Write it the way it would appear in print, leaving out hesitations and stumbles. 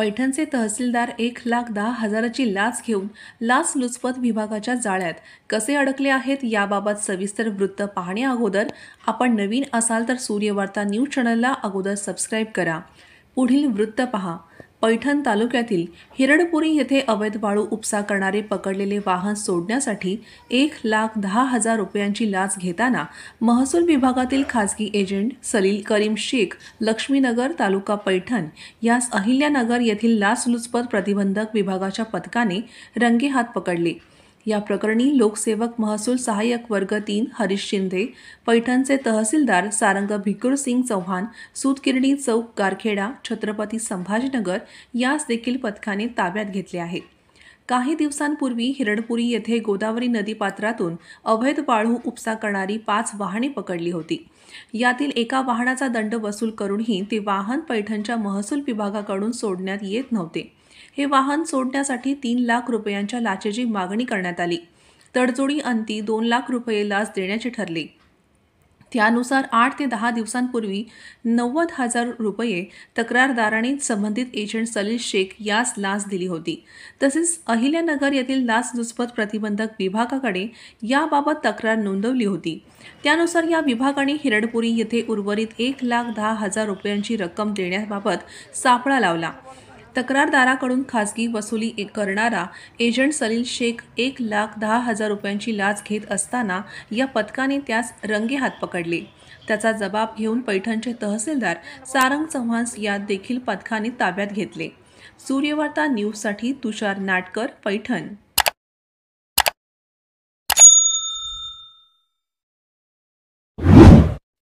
पैठणचे तहसीलदार 1,10,000ची लाच घेऊन लाचलुचपत विभागाच्या जाळ्यात कसे अडकले आहेत याबाबत सविस्तर वृत्त पाहण्या अगोदर आपण नवीन असाल तर सूर्यवार्ता न्यूज चॅनलला अगोदर सबस्क्राईब करा। पुढील वृत्त पहा। पैठण तालुक्यातील हिरडपुरी येथे अवैध वाळू उपसा करणारे पकडलेले वाहन सोडण्यासाठी 1,10,000 रुपयांची लाच घेताना महसूल विभागातील खासगी एजंट सलील करीम शेख लक्ष्मीनगर तालुका पैठण यास अहिल्यानगर येथील लाचलुचपत प्रतिबंधक विभागाच्या पथकाने रंगेहात पकडले। या प्रकरणी लोकसेवक महसूल सहाय्यक वर्ग 3 हरीश शिंदे, पैठणचे तहसीलदार सारंग भिकुरसिंग चौहान, सूतगिरणी चौक गारखेडा छत्रपती संभाजीनगर यास देखील पथकाने ताब्यात घेतले आहे। काही दिवसांपूर्वी हिरडपुरी येथे गोदावरी नदीपात्रातून अवैध वाळू उपसा करणारी 5 वाहने पकडली होती। यातील एका वाहनाचा दंड वसूल करूनही ते वाहन पैठणच्या महसूल विभागाकडून सोडण्यात येत नव्हते। हे वाहन सोडण्यासाठी 3 लाख रुपयांच्या लाचेची मागणी करण्यात आली। तडजोडी अंती 2 लाख रुपये लाच देण्याचे ठरले। त्यानुसार 8 ते 10 दिवसांपूर्वी 90,000 रुपये तक्रारदाराने संबंधित एजंट सलील शेख यास लाच दिली होती। तसेच अहिल्यानगर येथील लाचलुचपत प्रतिबंधक विभागाकडे याबाबत तक्रार नोंदवली होती। त्यानुसार या विभागाने हिरडपुरी येथे उर्वरित 1,10,000 रुपयांची रक्कम देण्याबाबत सापळा लावला। तक्रारदाराकडून खासगी वसुली करणारा एजंट सलील शेख 1,10,000 रुपयांची लाच घेत असताना या पथकाने त्यास रंगेहात पकडले। त्याचा जबाब घेऊन पैठणचे तहसीलदार सारंग चौहान यात देखील पथकाने ताब्यात घेतले। सूर्यवार्ता न्यूजसाठी तुषार नाटकर, पैठण।